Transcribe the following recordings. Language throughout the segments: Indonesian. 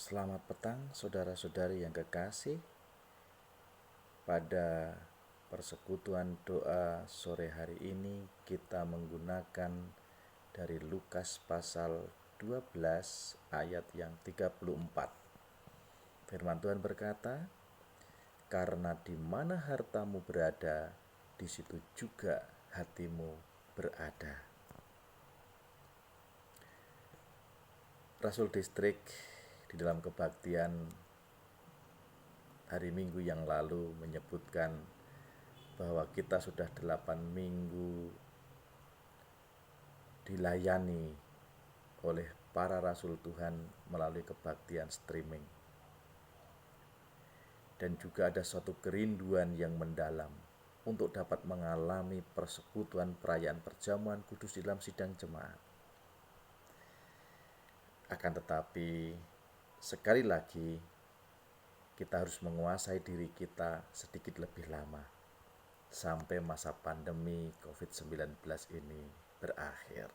Selamat petang saudara-saudari yang kekasih. Pada persekutuan doa sore hari ini kita menggunakan dari Lukas pasal 12 ayat yang 34. Firman Tuhan berkata, "Karena di mana hartamu berada, di situ juga hatimu berada." Rasul Distrik di dalam kebaktian hari Minggu yang lalu menyebutkan bahwa kita sudah 8 minggu dilayani oleh para rasul Tuhan melalui kebaktian streaming. Dan juga ada suatu kerinduan yang mendalam untuk dapat mengalami persekutuan perayaan perjamuan kudus di dalam sidang jemaat. Akan tetapi sekali lagi kita harus menguasai diri kita sedikit lebih lama sampai masa pandemi COVID-19 ini berakhir.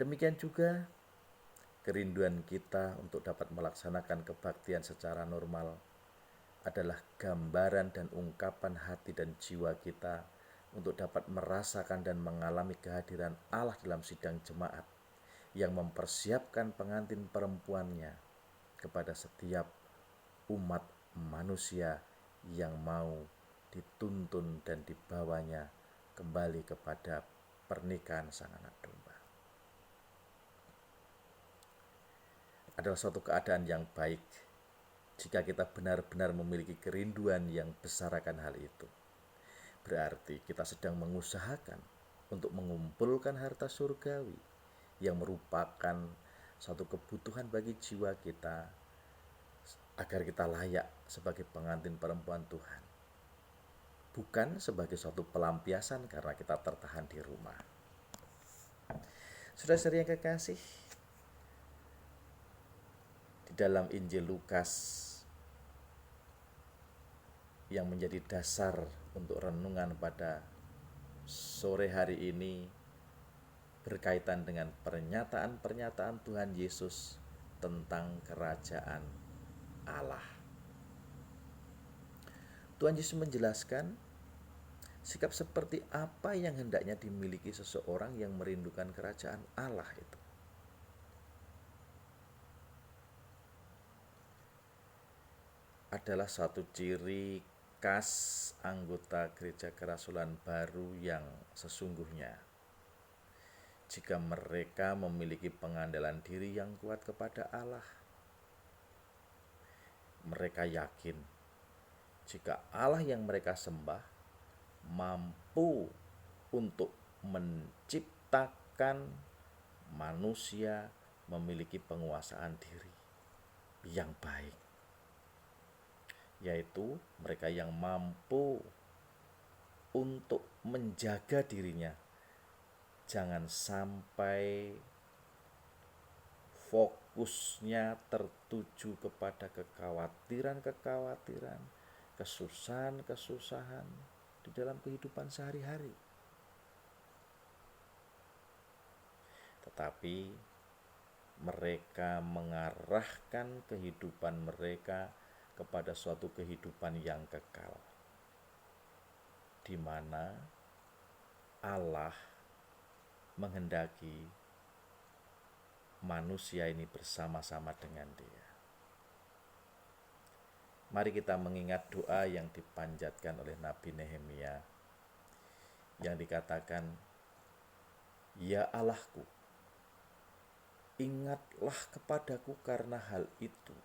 Demikian juga kerinduan kita untuk dapat melaksanakan kebaktian secara normal adalah gambaran dan ungkapan hati dan jiwa kita untuk dapat merasakan dan mengalami kehadiran Allah dalam sidang jemaat yang mempersiapkan pengantin perempuannya kepada setiap umat manusia yang mau dituntun dan dibawanya kembali kepada pernikahan sang anak domba. Adalah suatu keadaan yang baik jika kita benar-benar memiliki kerinduan yang besar akan hal itu. Berarti kita sedang mengusahakan untuk mengumpulkan harta surgawi yang merupakan suatu kebutuhan bagi jiwa kita agar kita layak sebagai pengantin perempuan Tuhan. Bukan sebagai suatu pelampiasan karena kita tertahan di rumah. Saudara-saudari yang kekasih, di dalam Injil Lukas yang menjadi dasar untuk renungan pada sore hari ini berkaitan dengan pernyataan-pernyataan Tuhan Yesus tentang kerajaan Allah. Tuhan Yesus menjelaskan sikap seperti apa yang hendaknya dimiliki seseorang yang merindukan kerajaan Allah itu. Adalah satu ciri khas anggota gereja kerasulan baru yang sesungguhnya. Jika mereka memiliki pengandalan diri yang kuat kepada Allah, mereka yakin jika Allah yang mereka sembah mampu untuk menciptakan manusia memiliki penguasaan diri yang baik, yaitu mereka yang mampu untuk menjaga dirinya jangan sampai fokusnya tertuju kepada kekhawatiran, kesusahan di dalam kehidupan sehari-hari. Tetapi mereka mengarahkan kehidupan mereka kepada suatu kehidupan yang kekal, di mana Allah menghendaki manusia ini bersama-sama dengan Dia. Mari kita mengingat doa yang dipanjatkan oleh Nabi Nehemia yang dikatakan, "Ya Allahku, ingatlah kepadaku karena hal itu,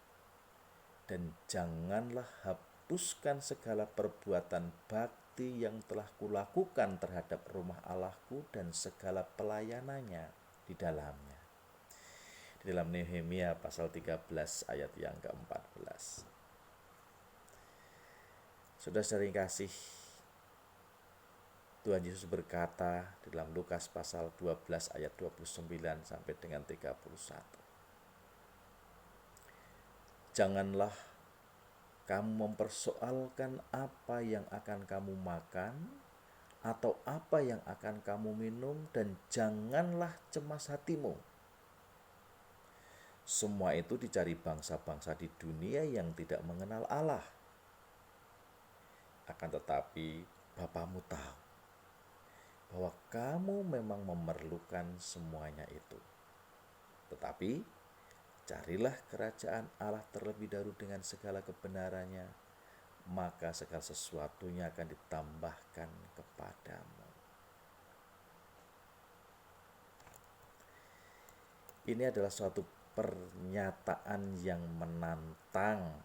dan janganlah hapuskan segala perbuatan bakti yang telah kulakukan terhadap rumah Allahku dan segala pelayanannya di dalamnya." Di dalam Nehemia pasal 13 ayat yang ke-14. Saudara-saudari kasih, Tuhan Yesus berkata di dalam Lukas pasal 12 ayat 29 sampai dengan 31. Janganlah kamu mempersoalkan apa yang akan kamu makan atau apa yang akan kamu minum, dan janganlah cemas hatimu. Semua itu dicari bangsa-bangsa di dunia yang tidak mengenal Allah. Akan tetapi Bapamu tahu bahwa kamu memang memerlukan semuanya itu. Tetapi carilah kerajaan Allah terlebih dahulu dengan segala kebenarannya, maka segala sesuatunya akan ditambahkan kepadamu. Ini adalah suatu pernyataan yang menantang,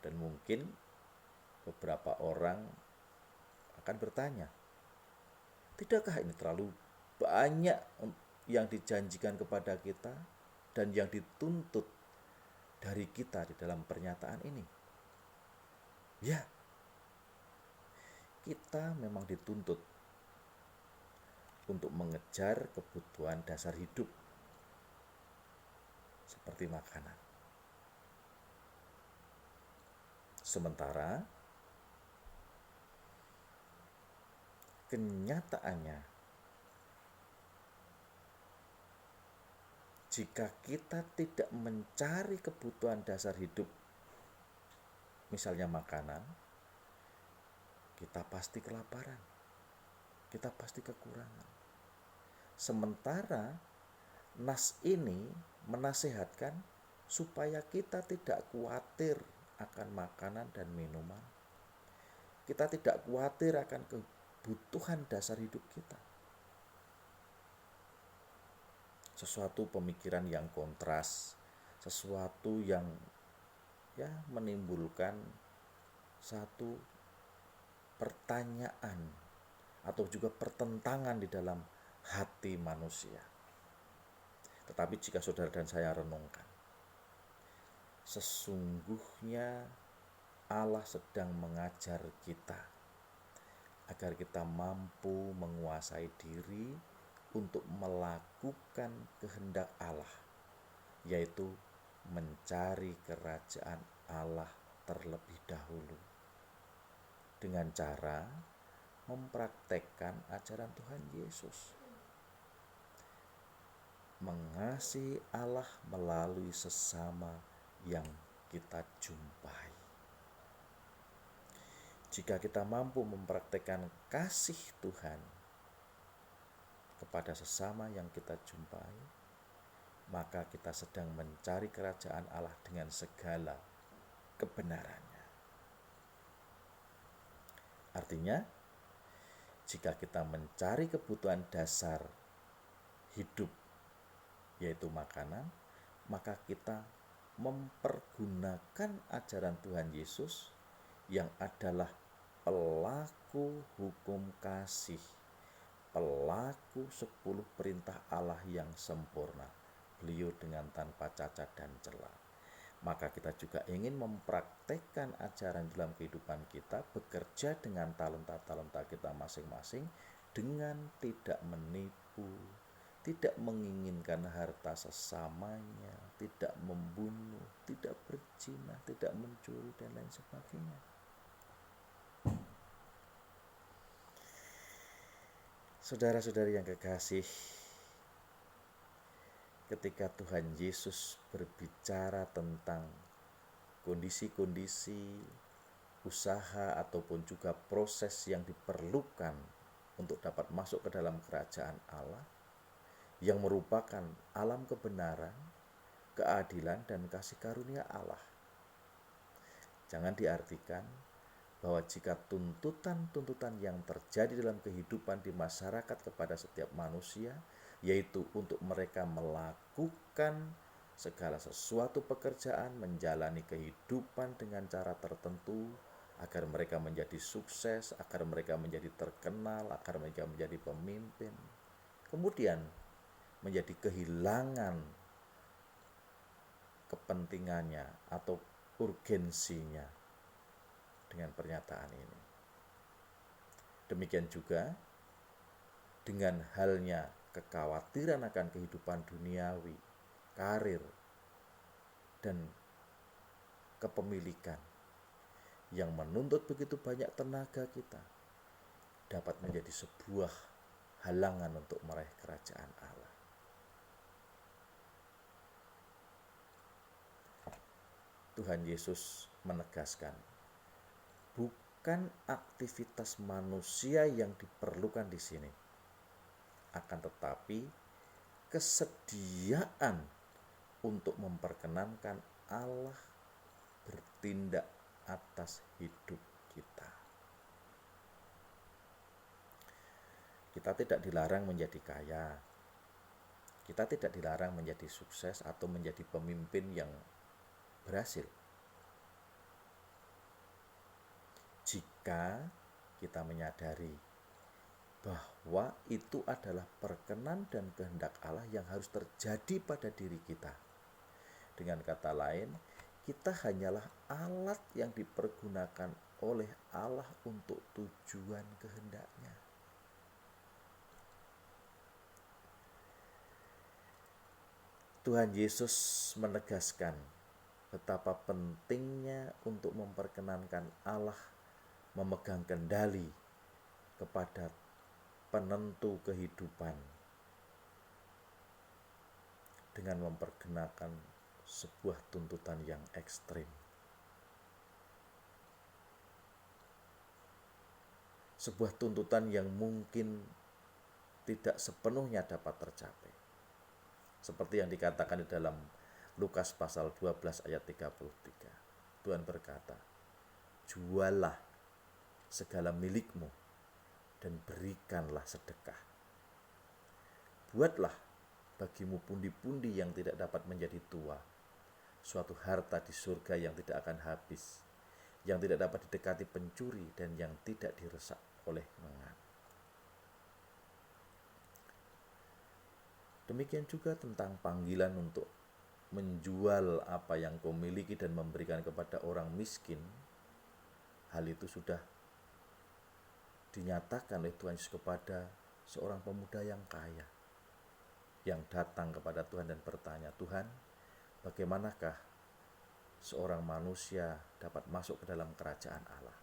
dan mungkin beberapa orang akan bertanya, tidakkah ini terlalu banyak yang dijanjikan kepada kita dan yang dituntut dari kita di dalam pernyataan ini? Ya, kita memang dituntut untuk mengejar kebutuhan dasar hidup seperti makanan. Sementara kenyataannya, jika kita tidak mencari kebutuhan dasar hidup, misalnya makanan, kita pasti kelaparan, kita pasti kekurangan. Sementara nas ini menasihatkan supaya kita tidak khawatir akan makanan dan minuman. Kita tidak khawatir akan kebutuhan dasar hidup kita. Sesuatu pemikiran yang kontras, sesuatu yang menimbulkan satu pertanyaan atau juga pertentangan di dalam hati manusia. Tetapi jika saudara dan saya renungkan, sesungguhnya Allah sedang mengajar kita agar kita mampu menguasai diri untuk melakukan kehendak Allah, yaitu mencari kerajaan Allah terlebih dahulu dengan cara mempraktekkan ajaran Tuhan Yesus. Mengasihi Allah melalui sesama yang kita jumpai. Jika kita mampu mempraktekkan kasih Tuhan kepada sesama yang kita jumpai, maka kita sedang mencari kerajaan Allah dengan segala kebenarannya. Artinya, jika kita mencari kebutuhan dasar hidup, yaitu makanan, maka kita mempergunakan ajaran Tuhan Yesus yang adalah pelaku hukum kasih, pelaku 10 perintah Allah yang sempurna. Beliau dengan tanpa cacat dan cela. Maka kita juga ingin mempraktekkan ajaran dalam kehidupan kita, bekerja dengan talenta-talenta kita masing-masing dengan tidak menipu, tidak menginginkan harta sesamanya, tidak membunuh, tidak berzina, tidak mencuri, dan lain sebagainya. Saudara-saudari yang kekasih, ketika Tuhan Yesus berbicara tentang kondisi-kondisi usaha ataupun juga proses yang diperlukan untuk dapat masuk ke dalam kerajaan Allah, yang merupakan alam kebenaran, keadilan, dan kasih karunia Allah. Jangan diartikan bahwa jika tuntutan-tuntutan yang terjadi dalam kehidupan di masyarakat kepada setiap manusia, yaitu untuk mereka melakukan segala sesuatu pekerjaan, menjalani kehidupan dengan cara tertentu, agar mereka menjadi sukses, agar mereka menjadi terkenal, agar mereka menjadi pemimpin, kemudian menjadi kehilangan kepentingannya atau urgensinya dengan pernyataan ini. Demikian juga dengan halnya kekhawatiran akan kehidupan duniawi, karir, dan kepemilikan yang menuntut begitu banyak tenaga kita, dapat menjadi sebuah halangan untuk meraih kerajaan Allah. Tuhan Yesus menegaskan, bukan aktivitas manusia yang diperlukan di sini, akan tetapi kesediaan untuk memperkenankan Allah bertindak atas hidup kita. Kita tidak dilarang menjadi kaya. Kita tidak dilarang menjadi sukses atau menjadi pemimpin yang berhasil. Jika kita menyadari bahwa itu adalah perkenan dan kehendak Allah yang harus terjadi pada diri kita. Dengan kata lain, kita hanyalah alat yang dipergunakan oleh Allah untuk tujuan kehendaknya. Tuhan Yesus menegaskan betapa pentingnya untuk memperkenankan Allah memegang kendali kepada penentu kehidupan dengan memperkenakan sebuah tuntutan yang ekstrim. Sebuah tuntutan yang mungkin tidak sepenuhnya dapat tercapai. Seperti yang dikatakan di dalam Lukas pasal 12 ayat 33. Tuhan berkata, jualah segala milikmu dan berikanlah sedekah. Buatlah bagimu pundi-pundi yang tidak dapat menjadi tua, suatu harta di surga yang tidak akan habis, yang tidak dapat didekati pencuri dan yang tidak diresak oleh mengan. Demikian juga tentang panggilan untuk menjual apa yang kau miliki dan memberikan kepada orang miskin. Hal itu sudah dinyatakan oleh Tuhan Yesus kepada seorang pemuda yang kaya, yang datang kepada Tuhan dan bertanya, Tuhan, bagaimanakah seorang manusia dapat masuk ke dalam kerajaan Allah?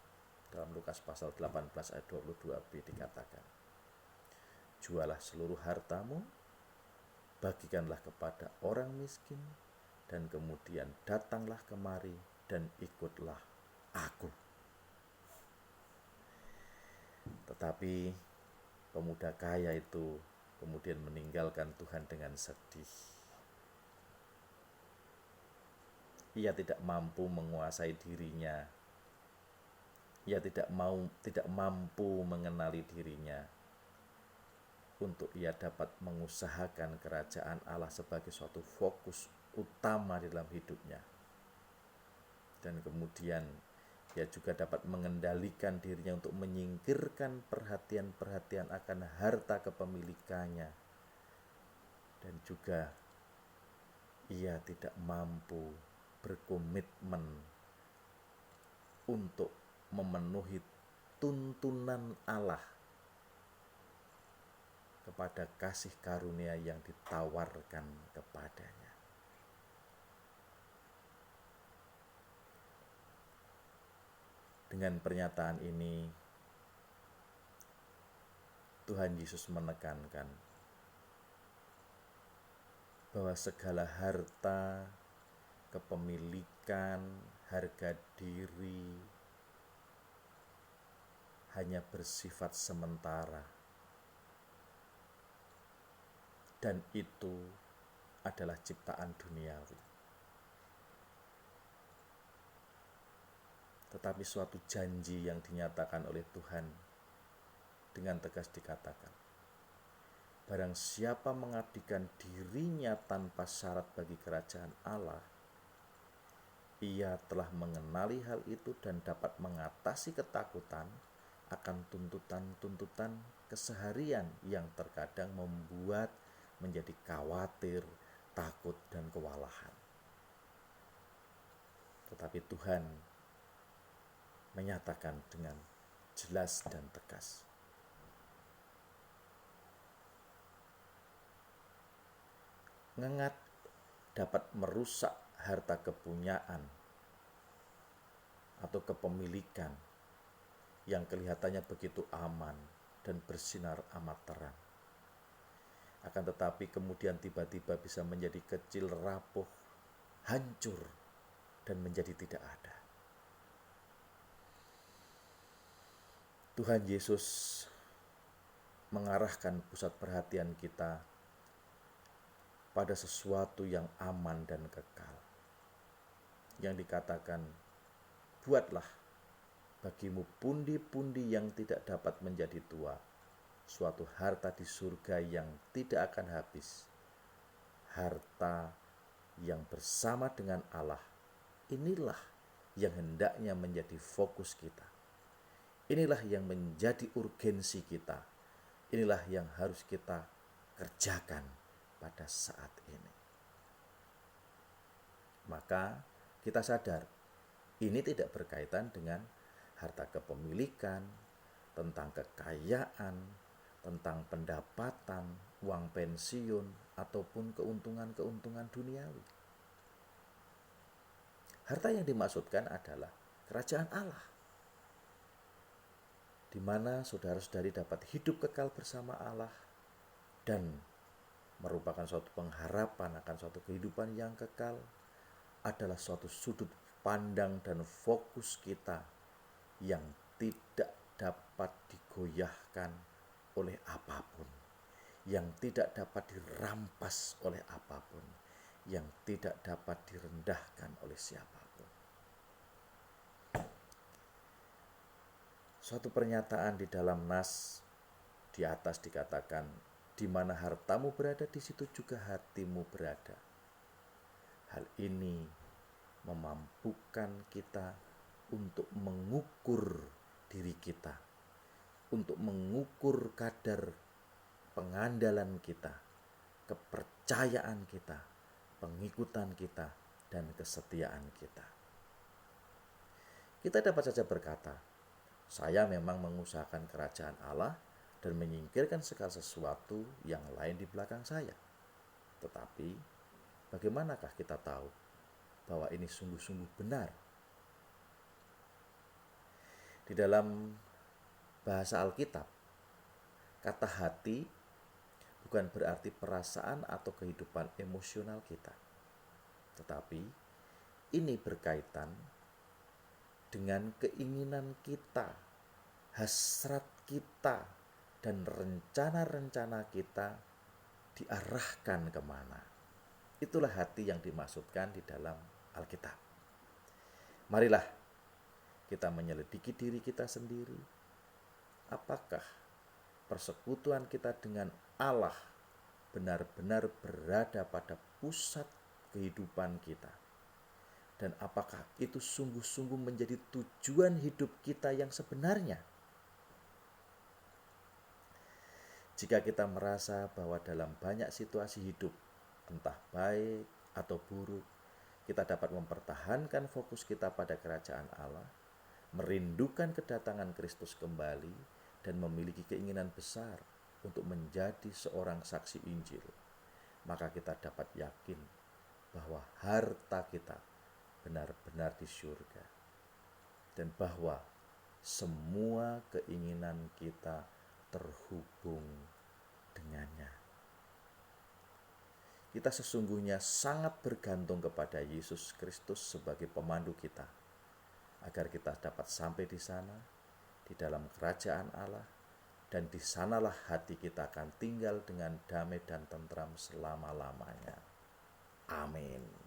Dalam Lukas pasal 18 ayat 22b dikatakan, jualah seluruh hartamu, bagikanlah kepada orang miskin, dan kemudian datanglah kemari dan ikutlah aku. Tetapi pemuda kaya itu kemudian meninggalkan Tuhan dengan sedih. Ia tidak mampu menguasai dirinya. Ia tidak mampu mengenali dirinya untuk ia dapat mengusahakan kerajaan Allah sebagai suatu fokus utama di dalam hidupnya. Dan kemudian ia juga dapat mengendalikan dirinya untuk menyingkirkan perhatian-perhatian akan harta kepemilikannya. Dan juga ia tidak mampu berkomitmen untuk memenuhi tuntunan Allah kepada kasih karunia yang ditawarkan kepadanya. Dengan pernyataan ini, Tuhan Yesus menekankan bahwa segala harta, kepemilikan, harga diri hanya bersifat sementara, dan itu adalah ciptaan duniawi. Tetapi suatu janji yang dinyatakan oleh Tuhan dengan tegas dikatakan, barang siapa mengabdikan dirinya tanpa syarat bagi kerajaan Allah, ia telah mengenali hal itu dan dapat mengatasi ketakutan akan tuntutan-tuntutan keseharian yang terkadang membuat menjadi khawatir, takut, dan kewalahan. Tetapi Tuhan menyatakan dengan jelas dan tegas, ngengat dapat merusak harta kepunyaan atau kepemilikan yang kelihatannya begitu aman dan bersinar amat terang. Akan tetapi kemudian tiba-tiba bisa menjadi kecil, rapuh, hancur dan menjadi tidak ada. Tuhan Yesus mengarahkan pusat perhatian kita pada sesuatu yang aman dan kekal. Yang dikatakan, buatlah bagimu pundi-pundi yang tidak dapat menjadi tua, suatu harta di surga yang tidak akan habis, harta yang bersama dengan Allah. Inilah yang hendaknya menjadi fokus kita. Inilah yang menjadi urgensi kita. Inilah yang harus kita kerjakan pada saat ini. Maka kita sadar, ini tidak berkaitan dengan harta kepemilikan, tentang kekayaan, tentang pendapatan, uang pensiun, ataupun keuntungan-keuntungan duniawi. Harta yang dimaksudkan adalah kerajaan Allah, di mana saudara-saudari dapat hidup kekal bersama Allah dan merupakan suatu pengharapan akan suatu kehidupan yang kekal, adalah suatu sudut pandang dan fokus kita yang tidak dapat digoyahkan oleh apapun, yang tidak dapat dirampas oleh apapun, yang tidak dapat direndahkan oleh siapapun. Suatu pernyataan di dalam nas di atas dikatakan, di mana hartamu berada, di situ juga hatimu berada. Hal ini memampukan kita untuk mengukur diri kita, untuk mengukur kadar pengandalan kita, kepercayaan kita, pengikutan kita, dan kesetiaan kita. Kita dapat saja berkata, saya memang mengusahakan kerajaan Allah dan menyingkirkan segala sesuatu yang lain di belakang saya. Tetapi, bagaimanakah kita tahu bahwa ini sungguh-sungguh benar? Di dalam bahasa Alkitab, kata hati bukan berarti perasaan atau kehidupan emosional kita. Tetapi ini berkaitan dengan keinginan kita, hasrat kita, dan rencana-rencana kita diarahkan kemana. Itulah hati yang dimaksudkan di dalam Alkitab. Marilah kita menyelidiki diri kita sendiri. Apakah persekutuan kita dengan Allah benar-benar berada pada pusat kehidupan kita? Dan apakah itu sungguh-sungguh menjadi tujuan hidup kita yang sebenarnya? Jika kita merasa bahwa dalam banyak situasi hidup, entah baik atau buruk, kita dapat mempertahankan fokus kita pada kerajaan Allah, merindukan kedatangan Kristus kembali, dan memiliki keinginan besar untuk menjadi seorang saksi Injil, maka kita dapat yakin bahwa harta kita benar-benar di surga, dan bahwa semua keinginan kita terhubung dengannya. Kita sesungguhnya sangat bergantung kepada Yesus Kristus sebagai pemandu kita, agar kita dapat sampai di sana, di dalam kerajaan Allah, dan di sanalah hati kita akan tinggal dengan damai dan tentram selama-lamanya. Amin.